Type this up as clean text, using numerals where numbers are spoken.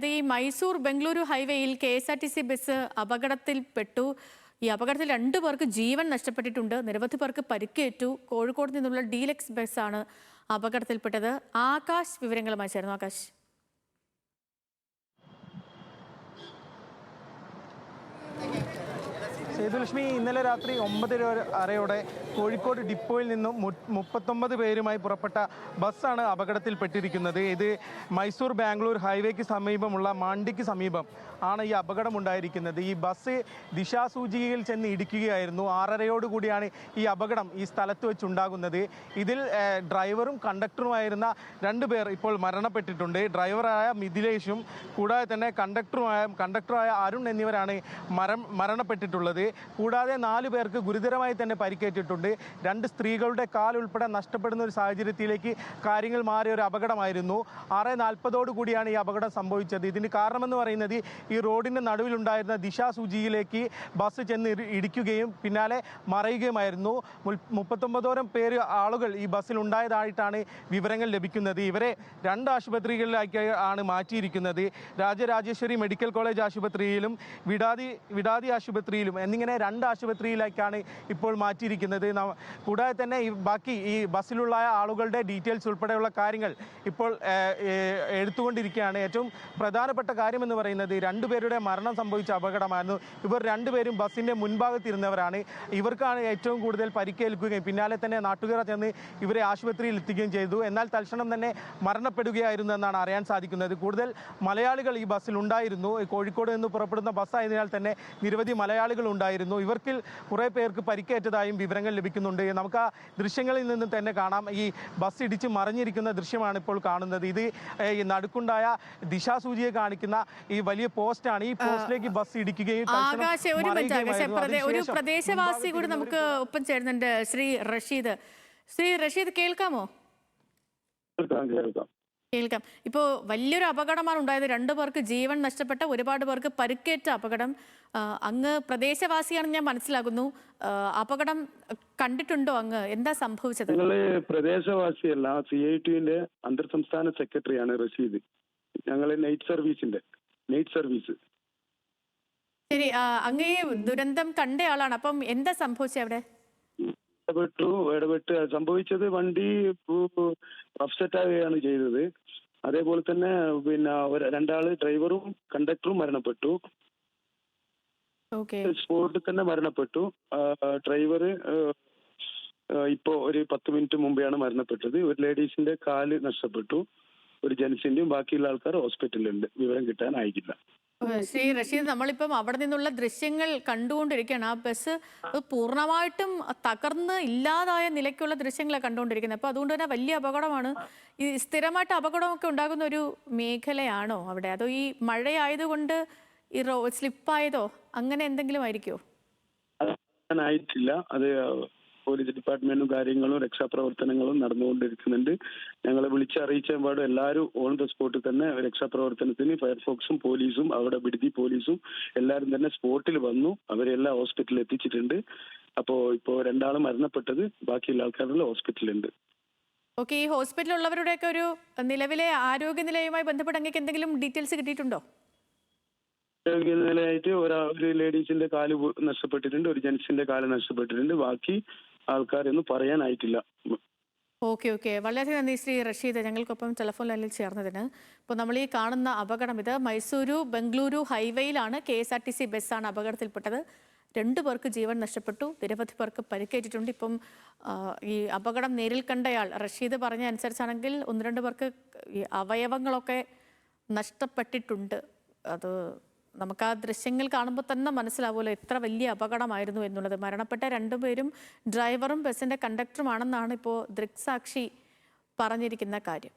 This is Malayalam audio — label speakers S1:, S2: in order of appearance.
S1: ഈ മൈസൂർ ബംഗളൂരു ഹൈവേയിൽ KSRTC ബസ് അപകടത്തിൽപ്പെട്ടു. ഈ അപകടത്തിൽ 2 പേർക്ക് ജീവൻ നഷ്ടപ്പെട്ടിട്ടുണ്ട്. നിരവധി പേർക്ക് പരിക്കേറ്റു. കോഴിക്കോട് നിന്നുള്ള ഡീലക്സ് ബസ്സാണ് അപകടത്തിൽപ്പെട്ടത്. ആകാശ് വിവരങ്ങളുമായി ചേർന്നു. ആകാശ്.
S2: സേതുലക്ഷ്മി, ഇന്നലെ രാത്രി 9:30 കോഴിക്കോട് ഡിപ്പോയിൽ നിന്നും 39 പേരുമായി പുറപ്പെട്ട ബസ്സാണ് അപകടത്തിൽപ്പെട്ടിരിക്കുന്നത്. ഇത് മൈസൂർ ബാംഗ്ലൂർ ഹൈവേക്ക് സമീപമുള്ള മാണ്ടിക്ക് സമീപം ആണ് ഈ അപകടം ഉണ്ടായിരിക്കുന്നത്. ഈ ബസ് ദിശാസൂചികയിൽ ചെന്ന് ഇടിക്കുകയായിരുന്നു. 6:30 ഈ അപകടം ഈ സ്ഥലത്ത് വെച്ചുണ്ടാകുന്നത്. ഇതിൽ ഡ്രൈവറും കണ്ടക്ടറുമായിരുന്ന 2 പേർ ഇപ്പോൾ മരണപ്പെട്ടിട്ടുണ്ട്. ഡ്രൈവറായ മിഥിലേഷും കൂടാതെ തന്നെ കണ്ടക്ടറായ അരുൺ എന്നിവരാണ് മരണപ്പെട്ടിട്ടുള്ളത്. കൂടാതെ 4 പേർക്ക് ഗുരുതരമായി തന്നെ പരിക്കേറ്റിട്ടുണ്ട്. 2 സ്ത്രീകളുടെ കാൽ ഉൾപ്പെടെ നഷ്ടപ്പെടുന്ന ഒരു സാഹചര്യത്തിലേക്ക് കാര്യങ്ങൾ മാറിയ ഒരു അപകടമായിരുന്നു. 6:40 ഈ അപകടം സംഭവിച്ചത്. ഇതിന് കാരണമെന്ന് പറയുന്നത് ഈ റോഡിൻ്റെ നടുവിലുണ്ടായിരുന്ന ദിശാസൂചിയിലേക്ക് ബസ് ചെന്ന് ഇടിക്കുകയും പിന്നാലെ മറയുകയുമായിരുന്നു. 39 ആളുകൾ ഈ ബസ്സിൽ ഉണ്ടായതായിട്ടാണ് വിവരങ്ങൾ ലഭിക്കുന്നത്. ഇവരെ 2 ആശുപത്രികളിലേക്ക് ആണ് മാറ്റിയിരിക്കുന്നത്. രാജരാജേശ്വരി മെഡിക്കൽ കോളേജ് ആശുപത്രിയിലും വിടാതി ആശുപത്രിയിലും എന്നിങ്ങനെ 2 ആശുപത്രിയിലേക്കാണ് ഇപ്പോൾ മാറ്റിയിരിക്കുന്നത്. കൂടാതെ തന്നെ ഈ ബസ്സിലുള്ള ആളുകളുടെ ഡീറ്റെയിൽസ് ഉൾപ്പെടെയുള്ള കാര്യങ്ങൾ ഇപ്പോൾ എടുത്തുകൊണ്ടിരിക്കുകയാണ്. ഏറ്റവും പ്രധാനപ്പെട്ട കാര്യമെന്ന് പറയുന്നത് 2 പേരുടെ മരണം സംഭവിച്ച അപകടമായിരുന്നു. ഇവർ 2 പേരും ബസ്സിൻ്റെ മുൻഭാഗത്തിരുന്നവരാണ്. ഇവർക്കാണ് ഏറ്റവും കൂടുതൽ പരിക്കേൽക്കുകയും പിന്നാലെ തന്നെ നാട്ടുകാർ ചെന്ന് ഇവരെ ആശുപത്രിയിൽ എത്തിക്കുകയും ചെയ്തു. എന്നാൽ തൽക്ഷണം തന്നെ മരണപ്പെടുകയായിരുന്നു എന്നാണ് അറിയാൻ സാധിക്കുന്നത്. കൂടുതൽ മലയാളികൾ ഈ ബസ്സിൽ ഉണ്ടായിരുന്നു. കോഴിക്കോട് നിന്ന് പുറപ്പെടുന്ന ബസ്സായതിനാൽ തന്നെ നിരവധി മലയാളികൾ ഉണ്ടായിരുന്നു. ഇവർക്കിൽ കുറേ പേർക്ക് പരിക്കേറ്റതായും വിവരങ്ങൾ ലഭിക്കുന്നുണ്ട്. നമുക്ക് ആ ദൃശ്യങ്ങളിൽ നിന്ന് തന്നെ കാണാം. ഈ ബസ് ഇടിച്ച് മറിഞ്ഞിരിക്കുന്ന ദൃശ്യമാണ് ഇപ്പോൾ കാണുന്നത്. ഇത് ഈ നടുക്കുണ്ടായ ദിശാസൂചിയെ കാണിക്കുന്ന ഈ വലിയ പോസ്റ്റാണ്. ഈ പോസ്റ്റിലേക്ക് ബസ് ഇടിക്കുകയും
S1: ഒരു പ്രദേശവാസി കൂടി നമുക്ക് ഒപ്പം ചേരുന്നുണ്ട്. ശ്രീ റഷീദ് കേൾക്കാമോ? കേൾക്കാം. ഇപ്പോൾ വലിയൊരു അപകടമാണ് ഉണ്ടായത്. 2 പേർക്ക് ജീവൻ നഷ്ടപ്പെട്ട, ഒരുപാട് പേർക്ക് പരിക്കേറ്റ അപകടം. അങ്ങ് പ്രദേശവാസിയാണെന്ന് ഞാൻ മനസ്സിലാക്കുന്നു. അപകടം കണ്ടിട്ടുണ്ടോ അങ്ങ്? എന്താ സംഭവിച്ചത്?
S3: ഞങ്ങള് പ്രദേശവാസിയല്ല, CITന്റെ അന്തർ സംസ്ഥാന സെക്രട്ടറിയാണ് റഷീദ്. ഞങ്ങള് നൈറ്റ് സർവീസ്.
S1: ശരി, അങ്ങ് ഈ ദുരന്തം കണ്ട ആളാണ്. അപ്പം എന്താ സംഭവിച്ചത് അവിടെ?
S3: ഇടപെട്ട് സംഭവിച്ചത് വണ്ടി അപ്സെറ്റ് ആവുകയാണ് ചെയ്തത്. അതേപോലെ തന്നെ പിന്നെ 2 ഡ്രൈവറും കണ്ടക്ടറും മരണപ്പെട്ടു. സ്പോട്ടിൽ തന്നെ മരണപ്പെട്ടു. ഡ്രൈവർ ഇപ്പോ ഒരു 10 മിനിറ്റ് മുമ്പെയാണ് മരണപ്പെട്ടത്. ഒരു ലേഡീസിന്റെ കാല് നഷ്ടപ്പെട്ടു. ഒരു ജെൻസിന്റെയും ബാക്കിയുള്ള ആൾക്കാർ ഹോസ്പിറ്റലിലുണ്ട്. വിവരം കിട്ടാനായിട്ടില്ല.
S1: ശ്രീ റഷീദ്, നമ്മളിപ്പം അവിടെ നിന്നുള്ള ദൃശ്യങ്ങൾ കണ്ടുകൊണ്ടിരിക്കുകയാണ്. ആ ബസ് പൂർണ്ണമായിട്ടും തകർന്ന് ഇല്ലാതായ നിലയ്ക്കുള്ള ദൃശ്യങ്ങളാണ് കണ്ടുകൊണ്ടിരിക്കുന്നത്. അപ്പോൾ അതുകൊണ്ട് തന്നെ വലിയ അപകടമാണ്. ഈ സ്ഥിരമായിട്ട് അപകടമൊക്കെ ഉണ്ടാകുന്ന ഒരു മേഖലയാണോ അവിടെ? അതോ ഈ മഴയായതുകൊണ്ട് ഈ സ്ലിപ്പായതോ അങ്ങനെ എന്തെങ്കിലും ആയിരിക്കുമോ?
S3: ആയിട്ടില്ല. അത് പോലീസ് ഡിപ്പാർട്ട്മെന്റും കാര്യങ്ങളും രക്ഷാപ്രവർത്തനങ്ങളും നടന്നുകൊണ്ടിരിക്കുന്നുണ്ട്. ഞങ്ങളെ വിളിച്ചറിയിച്ച പാടും എല്ലാവരും ഓൺ ദ സ്പോട്ടിൽ തന്നെ രക്ഷാപ്രവർത്തനത്തിന് ഫയർഫോഴ്സും പോലീസും അവിടെ വിടുതി പോലീസും എല്ലാവരും തന്നെ സ്പോട്ടിൽ വന്നു. അവരെല്ലാം ഹോസ്പിറ്റലിൽ എത്തിച്ചിട്ടുണ്ട്. അപ്പോൾ ഇപ്പോൾ 2 മരണപ്പെട്ടത്, ബാക്കിയുള്ള ആൾക്കാരെല്ലാം ഹോസ്പിറ്റലുണ്ട്.
S1: ഓക്കെ, ഈ ഹോസ്പിറ്റലിലുള്ളവരുടെയൊക്കെ ഒരു നിലവിലെ ആരോഗ്യനിലയുമായി ബന്ധപ്പെട്ട് അങ്ങേക്ക് എന്തെങ്കിലും ഡീറ്റെയിൽസ് കിട്ടിയിട്ടുണ്ടോ?
S3: നിലയായിട്ട് ഒരു ലേഡീസിന്റെ കാല് നഷ്ടപ്പെട്ടിട്ടുണ്ട്, ഒരു ജെൻസിന്റെ കാല് നഷ്ടപ്പെട്ടിട്ടുണ്ട്. ബാക്കി ആൾക്കാരൊന്നും പറയാനായിട്ടില്ല.
S1: ഓക്കെ, വളരെ നന്ദി ശ്രീ റഷീദ്, ഞങ്ങൾക്കൊപ്പം ടെലിഫോൺ ലൈനിൽ ചേർന്നതിന്. ഇപ്പോൾ നമ്മൾ ഈ കാണുന്ന അപകടം, ഇത് മൈസൂരു ബംഗളൂരു ഹൈവേയിലാണ്. KSRTC ബസ്സാണ് അപകടത്തിൽപ്പെട്ടത്. 2 പേർക്ക് ജീവൻ നഷ്ടപ്പെട്ടു, നിരവധി പേർക്ക് പരിക്കേറ്റിട്ടുണ്ട്. ഇപ്പം ഈ അപകടം നേരിൽ കണ്ടയാൾ റഷീദ് പറഞ്ഞ അനുസരിച്ചാണെങ്കിൽ 1-2 പേർക്ക് ഈ അവയവങ്ങളൊക്കെ നഷ്ടപ്പെട്ടിട്ടുണ്ട്. അത് നമുക്ക് ആ ദൃശ്യങ്ങൾ കാണുമ്പോൾ തന്നെ മനസ്സിലാവുമല്ലോ എത്ര വലിയ അപകടമായിരുന്നു എന്നുള്ളത്. മരണപ്പെട്ട 2 പേരും ഡ്രൈവറും ബസ്സിൻ്റെ കണ്ടക്ടറുമാണെന്നാണ് ഇപ്പോൾ ദൃക്സാക്ഷി പറഞ്ഞിരിക്കുന്ന കാര്യം.